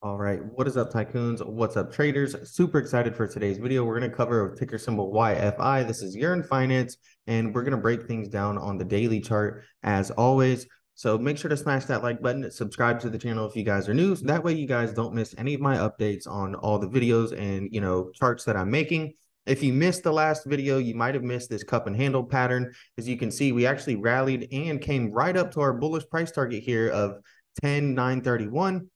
All right, what is up, tycoons? What's up, traders? Super excited for today's video. We're going to cover a ticker symbol YFI. This is Yearn Finance, and we're going to break things down on the daily chart as always. So make sure to smash that like button, subscribe to the channel if you guys are new. So that way you guys don't miss any of my updates on all the videos and, charts that I'm making. If you missed the last video, you might have missed this cup and handle pattern. As you can see, we actually rallied and came right up to our bullish price target here of 10,931.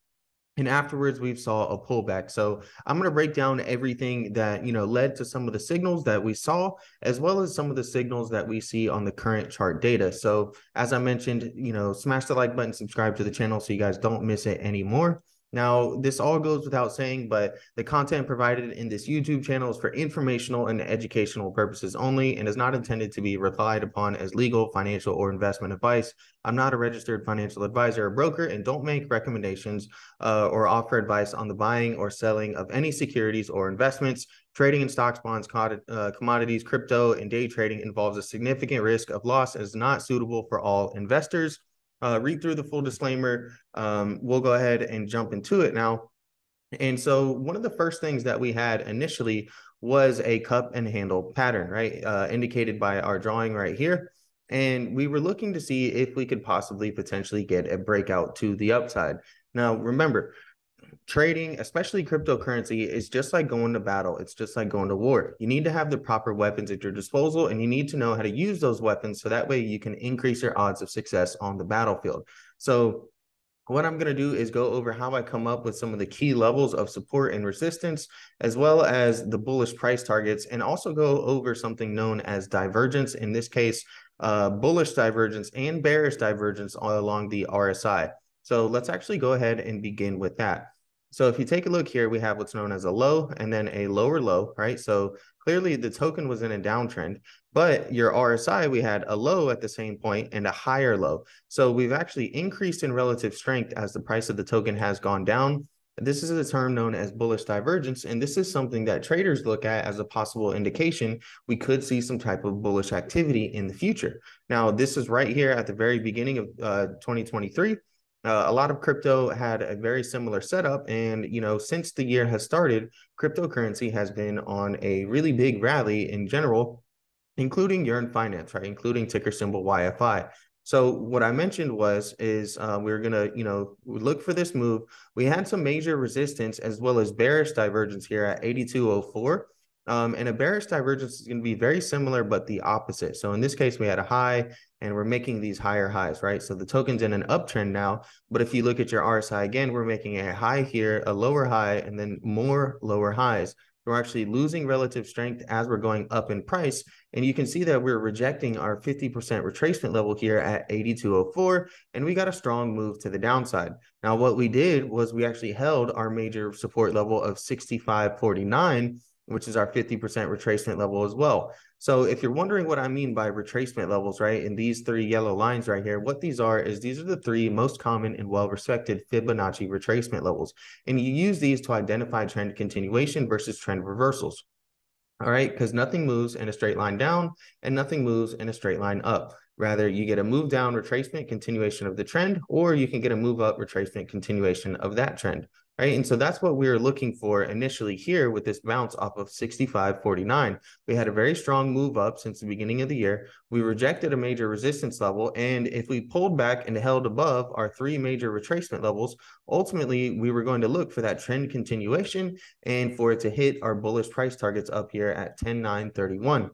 And afterwards, we saw a pullback. So I'm going to break down everything that, led to some of the signals that we saw, as well as some of the signals that we see on the current chart data. So as I mentioned, smash the like button, subscribe to the channel so you guys don't miss it anymore. Now, this all goes without saying, but the content provided in this YouTube channel is for informational and educational purposes only and is not intended to be relied upon as legal, financial, or investment advice. I'm not a registered financial advisor or broker and don't make recommendations or offer advice on the buying or selling of any securities or investments. Trading in stocks, bonds, commodities, crypto, and day trading involves a significant risk of loss and is not suitable for all investors. Read through the full disclaimer. We'll go ahead and jump into it now. And so one of the first things that we had initially was a cup and handle pattern, right? Indicated by our drawing right here. And we were looking to see if we could possibly potentially get a breakout to the upside. Now, remember, trading, especially cryptocurrency, is just like going to battle. It's just like going to war. You need to have the proper weapons at your disposal, and you need to know how to use those weapons so that way you can increase your odds of success on the battlefield. So what I'm going to do is go over how I come up with some of the key levels of support and resistance, as well as the bullish price targets, and also go over something known as divergence. In this case, bullish divergence and bearish divergence all along the RSI. So let's actually go ahead and begin with that. So if you take a look here, we have what's known as a low and then a lower low, right? So clearly the token was in a downtrend, but your RSI, we had a low at the same point and a higher low. So we've actually increased in relative strength as the price of the token has gone down. This is a term known as bullish divergence, and this is something that traders look at as a possible indication we could see some type of bullish activity in the future. Now, this is right here at the very beginning of 2023. A lot of crypto had a very similar setup. And, since the year has started, cryptocurrency has been on a really big rally in general, including Yearn Finance, right? Including ticker symbol YFI. So what I mentioned is we were going to, look for this move. We had some major resistance as well as bearish divergence here at 8204. And a bearish divergence is going to be very similar, but the opposite. So in this case, we had a high and we're making these higher highs, right? So the token's in an uptrend now. But if you look at your RSI again, we're making a high here, a lower high, and then more lower highs. We're actually losing relative strength as we're going up in price. And you can see that we're rejecting our 50% retracement level here at 8204. And we got a strong move to the downside. Now, what we did was we actually held our major support level of 65.49, which is our 50% retracement level as well. So if you're wondering what I mean by retracement levels, right, in these three yellow lines right here, what these are is these are the three most common and well-respected Fibonacci retracement levels. And you use these to identify trend continuation versus trend reversals. All right, because nothing moves in a straight line down and nothing moves in a straight line up. Rather, you get a move down retracement continuation of the trend, or you can get a move up retracement continuation of that trend. Right. And so that's what we were looking for initially here with this bounce off of 65.49. We had a very strong move up since the beginning of the year. We rejected a major resistance level. And if we pulled back and held above our three major retracement levels, ultimately we were going to look for that trend continuation and for it to hit our bullish price targets up here at 10,931.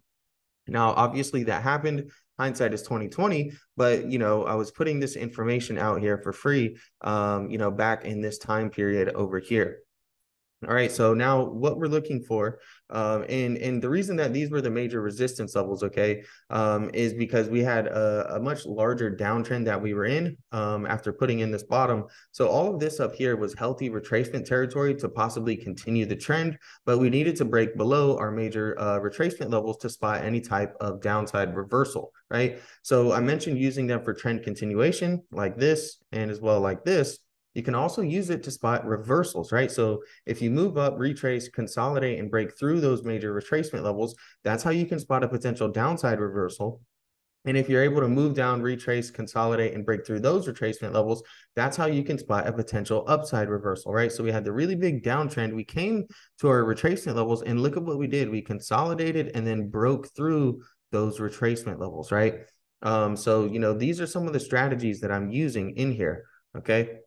Now, obviously that happened. Hindsight is 2020, but I was putting this information out here for free, back in this time period over here. All right, so now what we're looking for, and the reason that these were the major resistance levels, okay, is because we had a much larger downtrend that we were in after putting in this bottom. So all of this up here was healthy retracement territory to possibly continue the trend, but we needed to break below our major retracement levels to spot any type of downside reversal, right? So I mentioned using them for trend continuation like this and as well like this. You can also use it to spot reversals, right? So if you move up, retrace, consolidate, and break through those major retracement levels, that's how you can spot a potential downside reversal. And if you're able to move down, retrace, consolidate, and break through those retracement levels, that's how you can spot a potential upside reversal, right? So we had the really big downtrend. We came to our retracement levels, and look at what we did. We consolidated and then broke through those retracement levels, right? So, these are some of the strategies that I'm using in here, okay?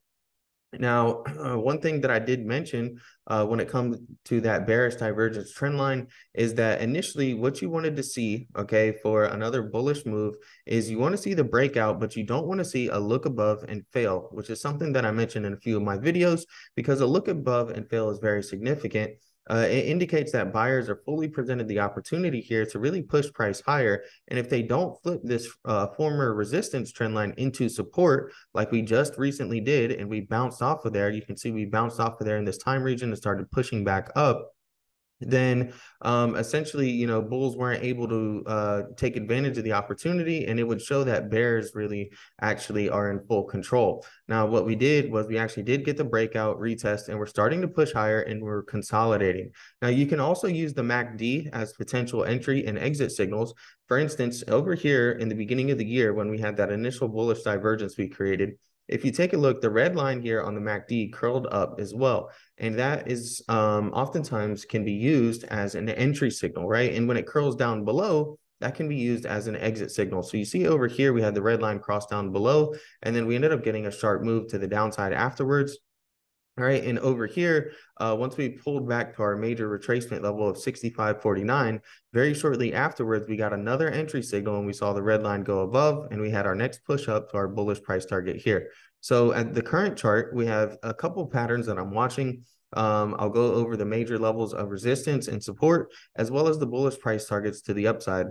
Now, one thing that I did mention when it comes to that bearish divergence trend line is that initially what you wanted to see, okay, for another bullish move is you want to see the breakout, but you don't want to see a look above and fail, which is something that I mentioned in a few of my videos, because a look above and fail is very significant. It indicates that buyers are fully presented the opportunity here to really push price higher. And if they don't flip this former resistance trend line into support, like we just recently did, and we bounced off of there, you can see we bounced off of there in this time region and started pushing back up, then essentially, bulls weren't able to take advantage of the opportunity, and it would show that bears really actually are in full control. Now, what we did was we actually did get the breakout retest, and we're starting to push higher, and we're consolidating. Now, you can also use the MACD as potential entry and exit signals. For instance, over here in the beginning of the year, when we had that initial bullish divergence we created, if you take a look, the red line here on the MACD curled up as well. And that is oftentimes can be used as an entry signal, right? And when it curls down below, that can be used as an exit signal. So you see over here, we had the red line cross down below, and then we ended up getting a sharp move to the downside afterwards. All right, and over here, once we pulled back to our major retracement level of 65.49, very shortly afterwards, we got another entry signal and we saw the red line go above, and we had our next push up to our bullish price target here. So at the current chart, we have a couple patterns that I'm watching. I'll go over the major levels of resistance and support, as well as the bullish price targets to the upside.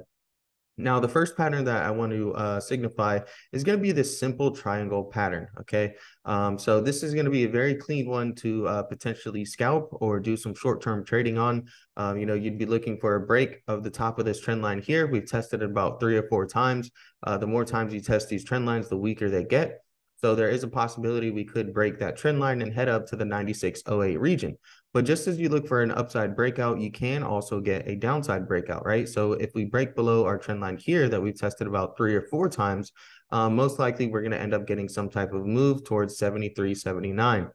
Now, the first pattern that I want to signify is going to be this simple triangle pattern, okay? So this is going to be a very clean one to potentially scalp or do some short-term trading on. You'd be looking for a break of the top of this trend line here. We've tested it about 3 or 4 times. The more times you test these trend lines, the weaker they get. So there is a possibility we could break that trend line and head up to the 96.08 region. But just as you look for an upside breakout, you can also get a downside breakout, right? So if we break below our trend line here that we've tested about 3 or 4 times, most likely we're going to end up getting some type of move towards 73.79.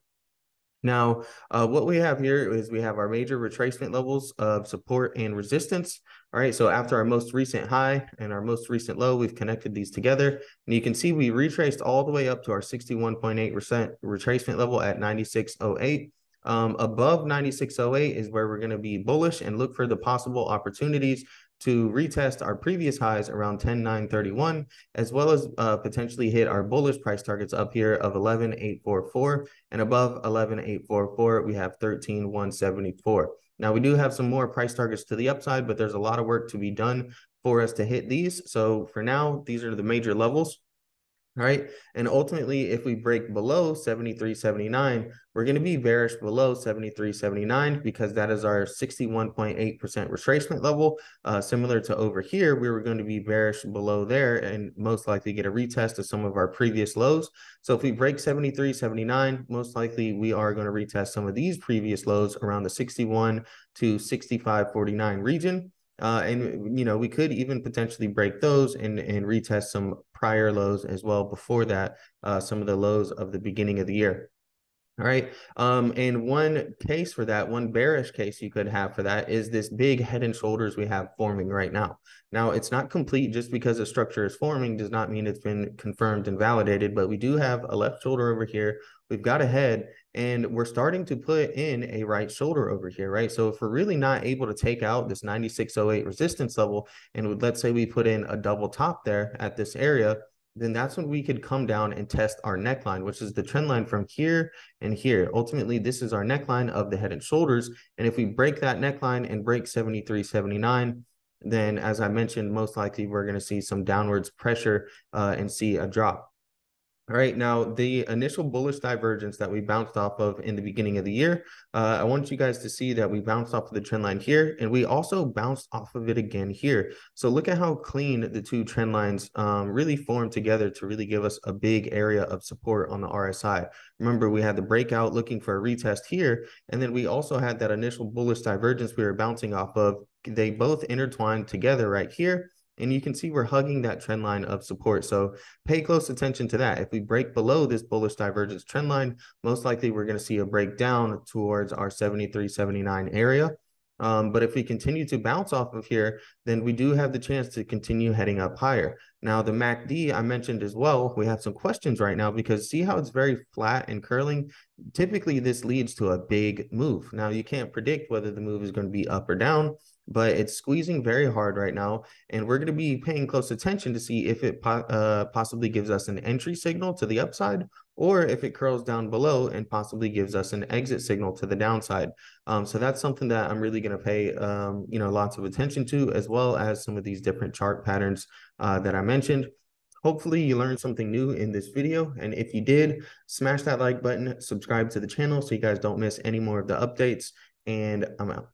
Now, what we have here is we have our major retracement levels of support and resistance. All right, so after our most recent high and our most recent low, we've connected these together. And you can see we retraced all the way up to our 61.8% retracement level at 96.08. Above 96.08 is where we're going to be bullish and look for the possible opportunities to retest our previous highs around 10,931, as well as potentially hit our bullish price targets up here of 11,844, and above 11,844, we have 13,174. Now, we do have some more price targets to the upside, but there's a lot of work to be done for us to hit these. So for now, these are the major levels. All right. And ultimately, if we break below 73.79, we're going to be bearish below 73.79 because that is our 61.8% retracement level. Similar to over here, we were going to be bearish below there and most likely get a retest of some of our previous lows. So if we break 73.79, most likely we are going to retest some of these previous lows around the 61 to 65.49 region. And we could even potentially break those and retest some prior lows as well before that, some of the lows of the beginning of the year. All right. And one case for that, one bearish case you could have for that is this big head and shoulders we have forming right now. Now, it's not complete. Just because a structure is forming does not mean it's been confirmed and validated, but we do have a left shoulder over here. We've got a head, and we're starting to put in a right shoulder over here, right? So if we're really not able to take out this 96.08 resistance level, and let's say we put in a double top there at this area, then that's when we could come down and test our neckline, which is the trend line from here and here. Ultimately, this is our neckline of the head and shoulders. And if we break that neckline and break 73.79, then as I mentioned, most likely we're going to see some downwards pressure and see a drop. All right, now the initial bullish divergence that we bounced off of in the beginning of the year, I want you guys to see that we bounced off of the trend line here, and we also bounced off of it again here. So look at how clean the two trend lines really formed together to really give us a big area of support on the RSI. Remember, we had the breakout looking for a retest here, and then we also had that initial bullish divergence we were bouncing off of. They both intertwined together right here. And you can see we're hugging that trend line of support. So pay close attention to that. If we break below this bullish divergence trend line, most likely we're going to see a breakdown towards our 73.79 area. But if we continue to bounce off of here, then we do have the chance to continue heading up higher. Now, the MACD I mentioned as well, we have some questions right now because see how it's very flat and curling? Typically, this leads to a big move. Now, you can't predict whether the move is going to be up or down, but it's squeezing very hard right now. And we're going to be paying close attention to see if it possibly gives us an entry signal to the upside, or if it curls down below and possibly gives us an exit signal to the downside. So that's something that I'm really going to pay, lots of attention to, as well as some of these different chart patterns that I mentioned. Hopefully you learned something new in this video. And if you did, smash that like button, subscribe to the channel so you guys don't miss any more of the updates, and I'm out.